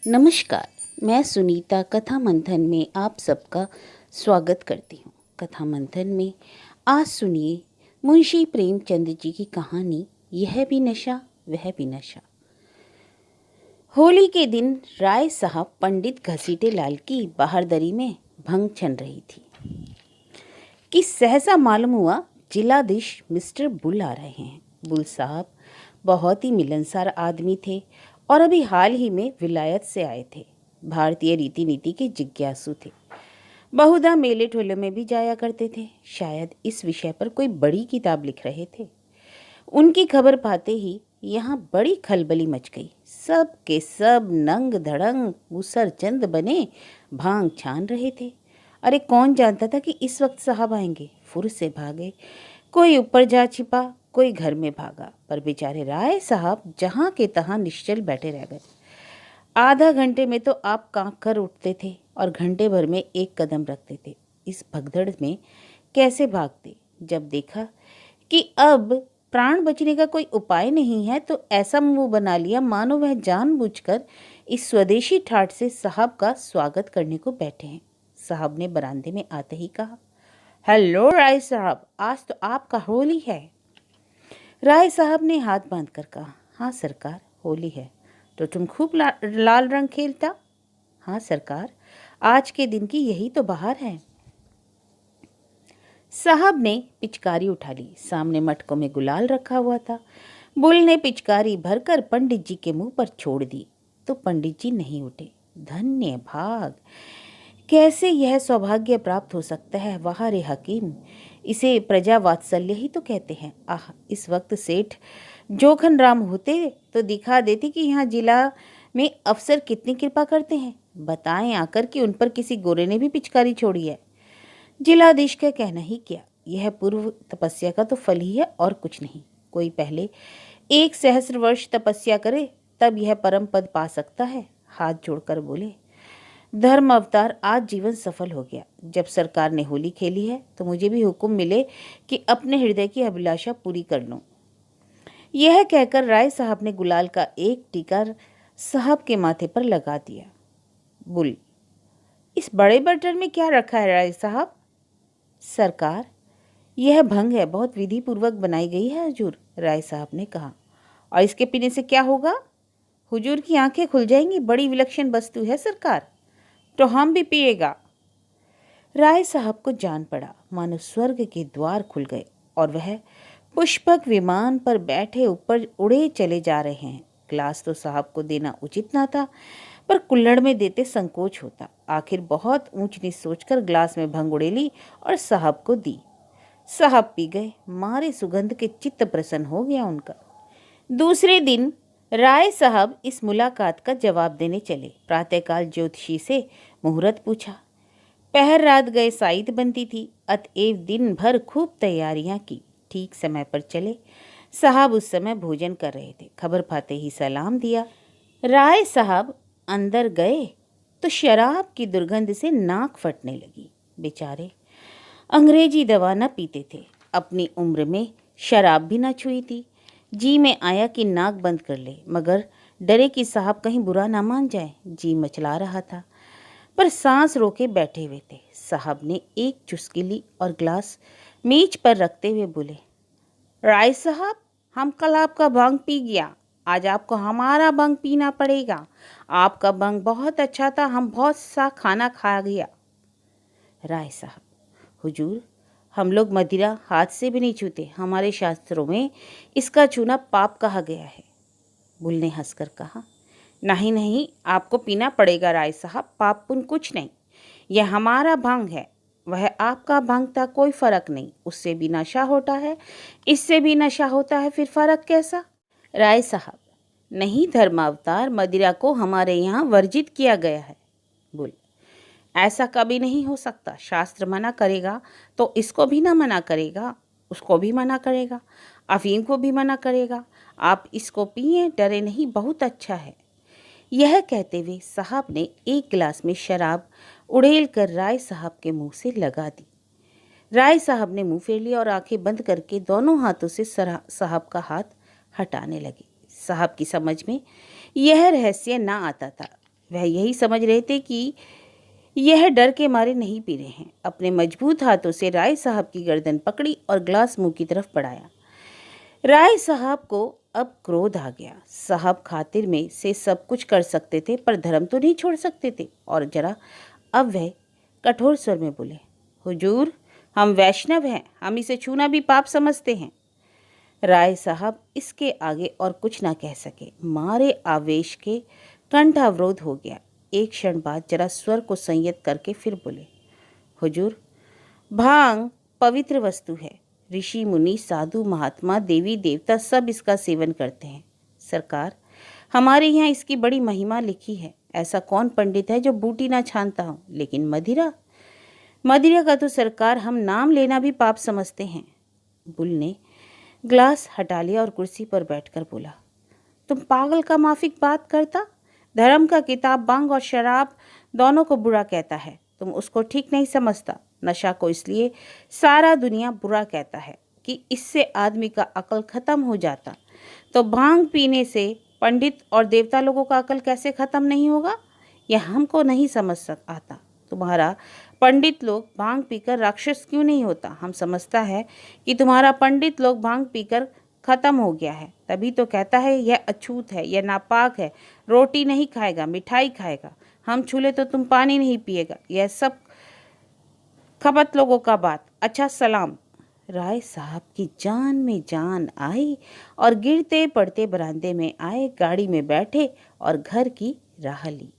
नमस्कार। मैं सुनीता कथा मंथन में आप सबका स्वागत करती हूँ। कथा मंथन में आज सुनिए मुंशी प्रेमचंद जी की कहानी यह भी नशा वह भी नशा। होली के दिन राय साहब पंडित घसीटे लाल की बाहरदरी में भंग छन रही थी कि सहसा मालूम हुआ जिलाधीश मिस्टर बुल आ रहे हैं। बुल साहब बहुत ही मिलनसार आदमी थे और अभी हाल ही में विलायत से आए थे। भारतीय रीति नीति के जिज्ञासु थे। बहुधा मेले ठोले में भी जाया करते थे। शायद इस विषय पर कोई बड़ी किताब लिख रहे थे। उनकी खबर पाते ही यहाँ बड़ी खलबली मच गई। सब के सब नंग धड़ंग मूसर चंद बने भांग छान रहे थे। अरे कौन जानता था कि इस वक्त साहब आएंगे। फुर से भागे, कोई ऊपर जा छिपा, कोई घर में भागा, पर बेचारे राय साहब जहाँ के तहाँ निश्चल बैठे रह गए। आधा घंटे में तो आप कांप कर उठते थे और घंटे भर में एक कदम रखते थे। इस भगदड़ में कैसे भागते। जब देखा कि अब प्राण बचने का कोई उपाय नहीं है तो ऐसा मुंह बना लिया मानो वह जानबूझकर इस स्वदेशी ठाठ से साहब का स्वागत करने को बैठे हैं। साहब ने बरामदे में आते ही कहा, हेलो राय साहब, आज तो आपका होली है। राय साहब ने हाथ बांधकर कहा, हाँ सरकार, होली है। तो तुम खूब लाल रंग खेलता। हाँ सरकार, आज के दिन की यही तो बहार है। साहब ने पिचकारी उठा ली। सामने मटकों में गुलाल रखा हुआ था। बुल ने पिचकारी भरकर पंडित जी के मुंह पर छोड़ दी तो पंडित जी नहीं उठे। धन्य भाग, कैसे यह सौभाग्य प्राप्त हो सकता है। वाह रे हकीम, इसे प्रजा वात्सल्य ही तो कहते हैं। आह, इस वक्त सेठ जोखन राम होते तो दिखा देते कि यहाँ जिला में अफसर कितनी कृपा करते हैं। बताएं आकर कि उन पर किसी गोरे ने भी पिचकारी छोड़ी है। जिलाधीश का कहना ही क्या, यह पूर्व तपस्या का तो फल ही है और कुछ नहीं। कोई पहले 1 सहस्र वर्ष तपस्या करे तब यह परम पद पा सकता है। हाथ जोड़कर बोले, धर्म अवतार, आज जीवन सफल हो गया। जब सरकार ने होली खेली है तो मुझे भी हुक्म मिले कि अपने हृदय की अभिलाषा पूरी कर लूं। यह कहकर राय साहब ने गुलाल का एक टीका साहब के माथे पर लगा दिया। बुल, इस बड़े बर्तन में क्या रखा है राय साहब? सरकार, यह भंग है, बहुत विधि पूर्वक बनाई गई है हुजूर। राय साहब ने कहा, और इसके पीने से क्या होगा? हुजूर की आंखें खुल जाएंगी। बड़ी विलक्षण वस्तु है सरकार। तो हम भी पिएगा। राय साहब को जान पड़ा मानो स्वर्ग के द्वार खुल गए और वह पुष्पक विमान पर बैठे ऊपर उड़े चले जा रहे हैं। ग्लास तो साहब को देना उचित ना था, पर कुल्हड़ में देते संकोच होता। आखिर बहुत ऊंच नीच सोचकर ग्लास में भंग उड़ेली और साहब को दी। साहब पी गए। मारे सुगंध के चित्त प्रसन्न हो गया उनका। दूसरे दिन राय साहब इस मुलाकात का जवाब देने चले। प्रातःकाल ज्योतिषी से मुहूर्त पूछा। पहर रात गए साइत बनती थी, अतएव दिन भर खूब तैयारियां की। ठीक समय पर चले। साहब उस समय भोजन कर रहे थे। खबर पाते ही सलाम दिया। राय साहब अंदर गए तो शराब की दुर्गंध से नाक फटने लगी। बेचारे अंग्रेजी दवा न पीते थे, अपनी उम्र में शराब भी न छुई थी। जी में आया कि नाक बंद कर ले, मगर डरे कि साहब कहीं बुरा ना मान जाए। जी मचला रहा था पर सांस रोके बैठे हुए थे। साहब ने एक चुस्की ली और ग्लास मेज पर रखते हुए बोले, राय साहब, हम कल आपका भंग पी गया, आज आपको हमारा भंग पीना पड़ेगा। आपका भंग बहुत अच्छा था, हम बहुत सा खाना खा गया। राय साहब, हुजूर, हम लोग मदिरा हाथ से भी नहीं छूते। हमारे शास्त्रों में इसका छूना पाप कहा गया है। बुल ने हंसकर कहा, नहीं नहीं, आपको पीना पड़ेगा राय साहब, पाप पुण्य कुछ नहीं। यह हमारा भंग है, वह आपका भंग था, कोई फर्क नहीं। उससे भी नशा होता है, इससे भी नशा होता है, फिर फर्क कैसा? राय साहब, नहीं धर्मावतार, मदिरा को हमारे यहाँ वर्जित किया गया है। बुल, ऐसा कभी नहीं हो सकता। शास्त्र मना करेगा तो इसको भी ना मना करेगा, उसको भी मना करेगा, अफीम को भी मना करेगा। आप इसको पिए, डरे नहीं, बहुत अच्छा है। यह कहते हुए साहब ने एक गिलास में शराब उड़ेल कर राय साहब के मुंह से लगा दी। राय साहब ने मुंह फेर लिया और आंखें बंद करके दोनों हाथों से साहब का हाथ हटाने लगे। साहब की समझ में यह रहस्य ना आता था। वह यही समझ रहे थे कि यह डर के मारे नहीं पी रहे हैं। अपने मजबूत हाथों से राय साहब की गर्दन पकड़ी और ग्लास मुंह की तरफ बढ़ाया। राय साहब को अब क्रोध आ गया। साहब खातिर में से सब कुछ कर सकते थे पर धर्म तो नहीं छोड़ सकते थे। और जरा अब वह कठोर स्वर में बोले, हुजूर, हम वैष्णव हैं, हम इसे छूना भी पाप समझते हैं। राय साहब इसके आगे और कुछ ना कह सके। मारे आवेश के कंठ अवरोध हो गया। एक क्षण बाद जरा स्वर को संयत करके फिर बोले, हुजूर, भांग पवित्र वस्तु है। ऋषि मुनि साधु महात्मा देवी देवता सब इसका सेवन करते हैं। सरकार, हमारे यहाँ इसकी बड़ी महिमा लिखी है। ऐसा कौन पंडित है जो बूटी ना छानता हो, लेकिन मदिरा मदिरा का तो सरकार हम नाम लेना भी पाप समझते हैं। बुल ने ग्लास हटा लिया और कुर्सी पर बैठकर बोला, तुम पागल का माफिक बात करता। धर्म का किताब भांग और शराब दोनों को बुरा कहता है, तुम उसको ठीक नहीं समझता। नशा को इसलिए सारा दुनिया बुरा कहता है कि इससे आदमी का अकल खत्म हो जाता, तो भांग पीने से पंडित और देवता लोगों का अकल कैसे खत्म नहीं होगा, यह हमको नहीं समझ आता। तुम्हारा पंडित लोग भांग पीकर राक्षस क्यों नहीं होता। हम समझता है कि तुम्हारा पंडित लोग भांग पीकर खत्म हो गया है, तभी तो कहता है यह अछूत है, यह नापाक है, रोटी नहीं खाएगा, मिठाई खाएगा। हम छूले तो तुम पानी नहीं पिएगा। यह सब खपत लोगों का बात। अच्छा सलाम। राय साहब की जान में जान आई और गिरते पड़ते बरामदे में आए, गाड़ी में बैठे और घर की राह ली।